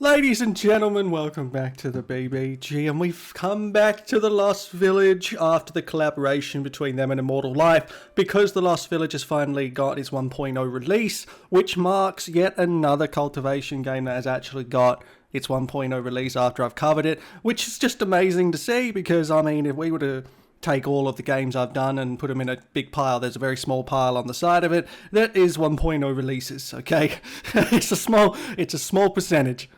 Ladies and gentlemen, welcome back to the BBG, and we've come back to the Lost Village after the collaboration between them and Immortal Life, because the Lost Village has finally got its 1.0 release, which marks yet another Cultivation game that has actually got its 1.0 release after I've covered it, which is just amazing to see, because, I mean, if we were to take all of the games I've done and put them in a big pile, there's a very small pile on the side of it, that is 1.0 releases, okay? It's a small percentage.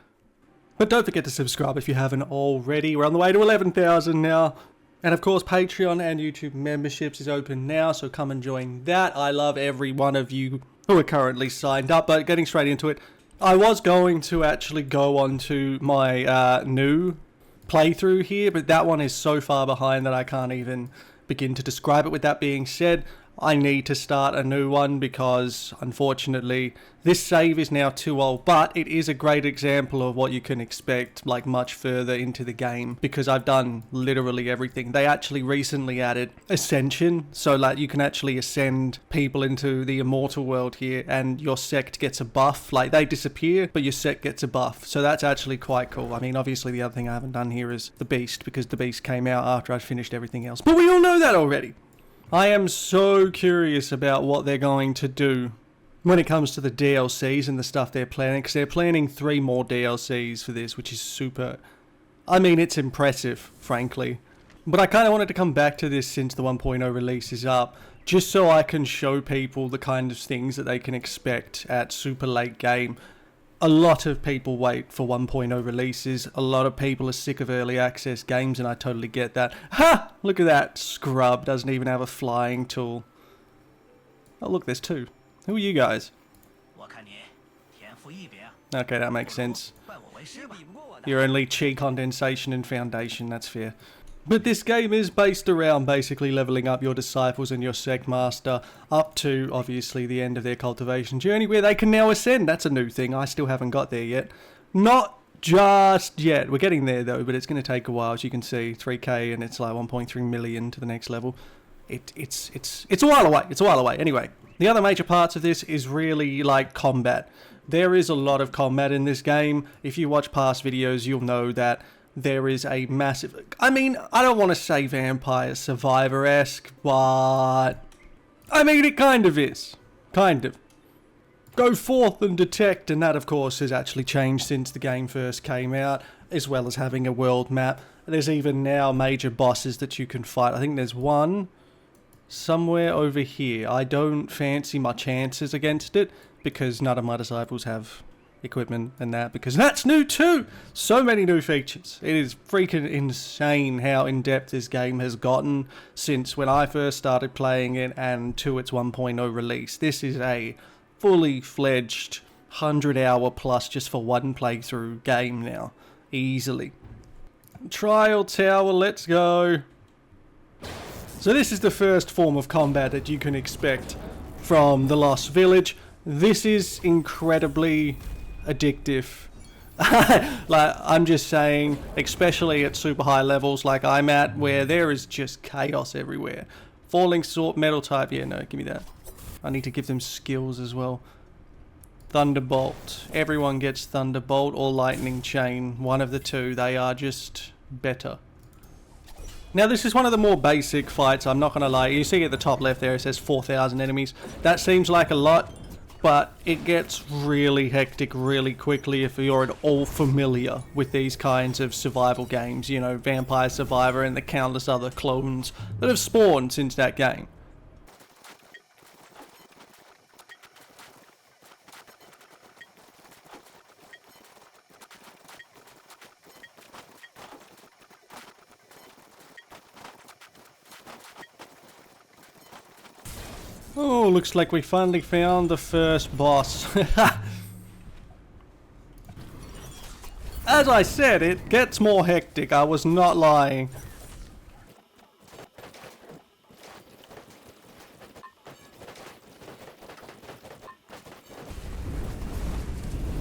But don't forget to subscribe if you haven't already. We're on the way to 11,000 now. And of course, Patreon and YouTube memberships is open now, so come and join that. I love every one of you who are currently signed up, but getting straight into it, I was going to actually go on to my new playthrough here, but that one is so far behind that I can't even begin to describe it. With that being said, I need to start a new one because, unfortunately, this save is now too old, but it is a great example of what you can expect, like, much further into the game, because I've done literally everything. They actually recently added ascension, so, like, you can actually ascend people into the immortal world here, and your sect gets a buff. Like, they disappear, but your sect gets a buff, so that's actually quite cool. I mean, obviously, the other thing I haven't done here is the beast, because the beast came out after I'd finished everything else, but we all know that already. I am so curious about what they're going to do when it comes to the DLCs and the stuff they're planning, because they're planning 3 more DLCs for this, which is super... I mean, it's impressive, frankly. But I kind of wanted to come back to this since the 1.0 release is up, just so I can show people the kind of things that they can expect at super late game. A lot of people wait for 1.0 releases. A lot of people are sick of early access games, and I totally get that. Ha! Look at that scrub. Doesn't even have a flying tool. Oh, look, there's 2. Who are you guys? Okay, that makes sense. You're only chi, condensation, and foundation. That's fair. But this game is based around basically leveling up your disciples and your sect master up to, obviously, the end of their cultivation journey, where they can now ascend. That's a new thing. I still haven't got there yet. Not just yet. We're getting there, though, but it's going to take a while. As you can see, 3k, and it's like 1.3 million to the next level. It's a while away. It's a while away. Anyway, the other major parts of this is really, like, combat. There is a lot of combat in this game. If you watch past videos, you'll know that there is a massive... I mean, I don't want to say Vampire Survivor-esque, but... I mean, it kind of is. Kind of. Go forth and detect, and that, of course, has actually changed since the game first came out, as well as having a world map. There's even now major bosses that you can fight. I think there's one somewhere over here. I don't fancy my chances against it, because none of my disciples have equipment and that, because that's new too. So many new features. It is freaking insane how in-depth this game has gotten since when I first started playing it and to its 1.0 release. This is a fully fledged 100-hour plus just for one playthrough game now, easily. Trial Tower, let's go. So this is the first form of combat that you can expect from the Lost Village. This is incredibly addictive. Like, I'm just saying, especially at super high levels like I'm at, where there is just chaos everywhere. Falling sword, metal type, yeah, no, give me that. I need to give them skills as well. Thunderbolt. Everyone gets Thunderbolt or Lightning Chain. One of the two. They are just better. Now, this is one of the more basic fights, I'm not going to lie. You see at the top left there, it says 4,000 enemies. That seems like a lot, but it gets really hectic really quickly if you're at all familiar with these kinds of survival games. You know, Vampire Survivor and the countless other clones that have spawned since that game. Oh, looks like we finally found the first boss. As I said, it gets more hectic. I was not lying.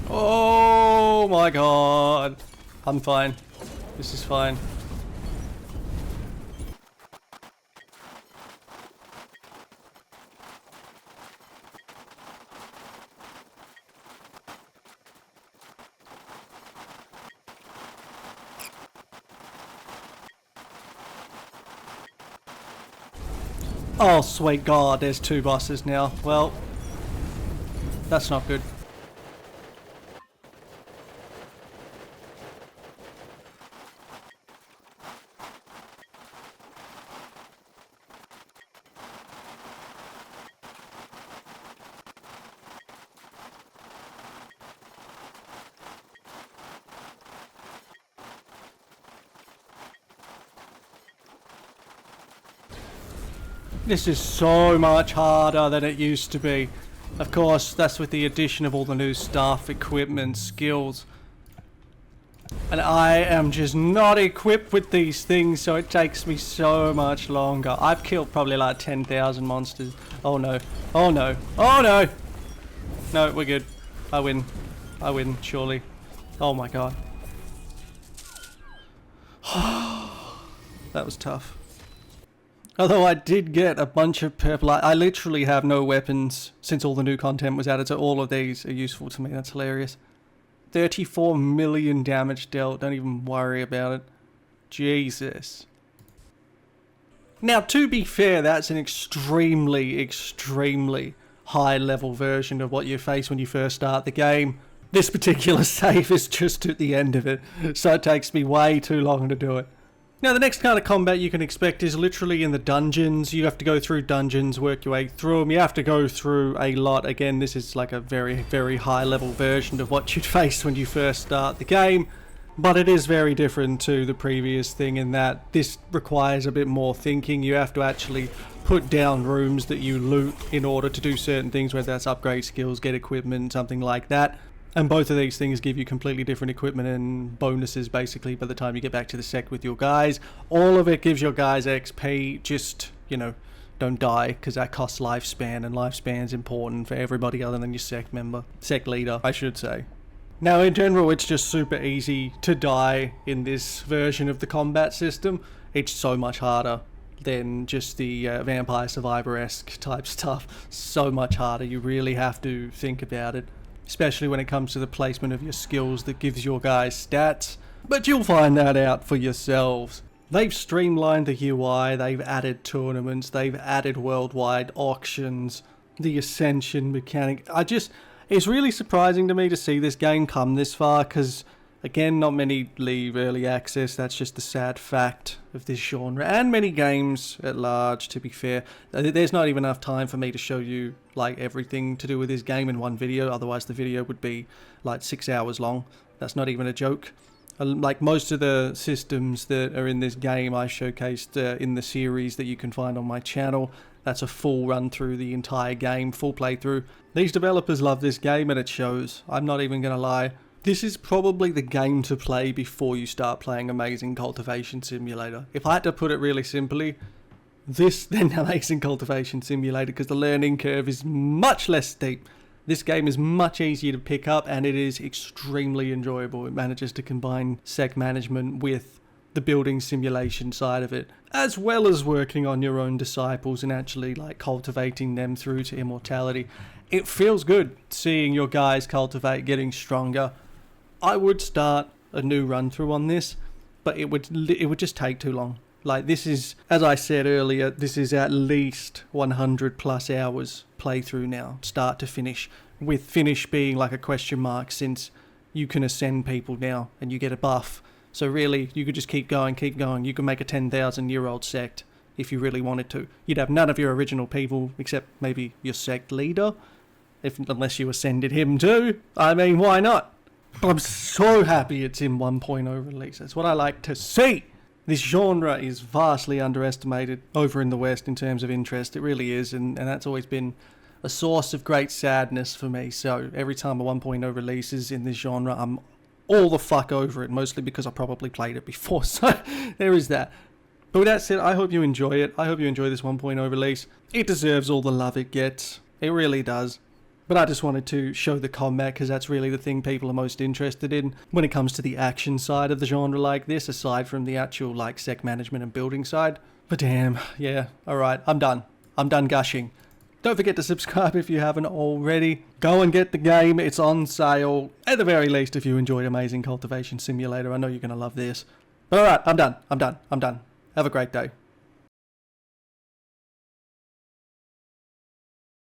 Oh my god. I'm fine. This is fine. Oh, sweet God, there's 2 bosses now. Well, that's not good. This is so much harder than it used to be. Of course, that's with the addition of all the new stuff, equipment, skills. And I am just not equipped with these things, so it takes me so much longer. I've killed probably like 10,000 monsters. Oh no. Oh no. Oh no! No, we're good. I win. I win, surely. Oh my God. That was tough. Although I did get a bunch of purple. I literally have no weapons since all the new content was added, so all of these are useful to me. That's hilarious. 34 million damage dealt. Don't even worry about it. Jesus. Now, to be fair, that's an extremely, extremely high level version of what you face when you first start the game. This particular save is just at the end of it, so it takes me way too long to do it. Now, the next kind of combat you can expect is literally in the dungeons. You have to go through dungeons, work your way through them. You have to go through a lot. Again, this is like a very, very high level version of what you'd face when you first start the game. But it is very different to the previous thing in that this requires a bit more thinking. You have to actually put down rooms that you loot in order to do certain things, whether that's upgrade skills, get equipment, something like that. And both of these things give you completely different equipment and bonuses, basically, by the time you get back to the Sect with your guys. All of it gives your guys XP, just, you know, don't die, because that costs lifespan, and lifespan's important for everybody other than your Sect member. Sect leader, I should say. Now, in general, it's just super easy to die in this version of the combat system. It's so much harder than just the Vampire Survivor-esque type stuff. So much harder, you really have to think about it. Especially when it comes to the placement of your skills that gives your guys stats. But you'll find that out for yourselves. They've streamlined the UI, they've added tournaments, they've added worldwide auctions, the ascension mechanic. It's really surprising to me to see this game come this far, because again, not many leave early access. That's just the sad fact of this genre, and many games at large, to be fair. There's not even enough time for me to show you like everything to do with this game in one video, otherwise the video would be like 6 hours long. That's not even a joke. Like most of the systems that are in this game I showcased in the series that you can find on my channel. That's a full run through the entire game, full playthrough. These developers love this game and it shows. I'm not even gonna lie. This is probably the game to play before you start playing Amazing Cultivation Simulator. If I had to put it really simply, this then Amazing Cultivation Simulator, because the learning curve is much less steep. This game is much easier to pick up and it is extremely enjoyable. It manages to combine Sect management with the building simulation side of it, as well as working on your own disciples and actually like cultivating them through to immortality. It feels good seeing your guys cultivate, getting stronger. I would start a new run through on this, but it would just take too long. Like, this is, as I said earlier, this is at least 100 plus hours playthrough now, start to finish, with finish being like a question mark, since you can ascend people now and you get a buff. So really, you could just keep going, keep going. You can make a 10,000-year-old sect if you really wanted to. You'd have none of your original people, except maybe your sect leader, unless you ascended him too. I mean, why not? But I'm so happy it's in 1.0 release. That's what I like to see. This genre is vastly underestimated over in the West in terms of interest. It really is, and that's always been a source of great sadness for me. So every time a 1.0 releases in this genre, I'm all the fuck over it, mostly because I probably played it before. So there is that. But with that said, I hope you enjoy it. I hope you enjoy this 1.0 release. It deserves all the love it gets. It really does. But I just wanted to show the combat because that's really the thing people are most interested in when it comes to the action side of the genre like this, aside from the actual like Sect management and building side. But damn, yeah, alright, I'm done. I'm done gushing. Don't forget to subscribe if you haven't already. Go and get the game, it's on sale. At the very least, if you enjoyed Amazing Cultivation Simulator, I know you're going to love this. But alright, I'm done. Have a great day.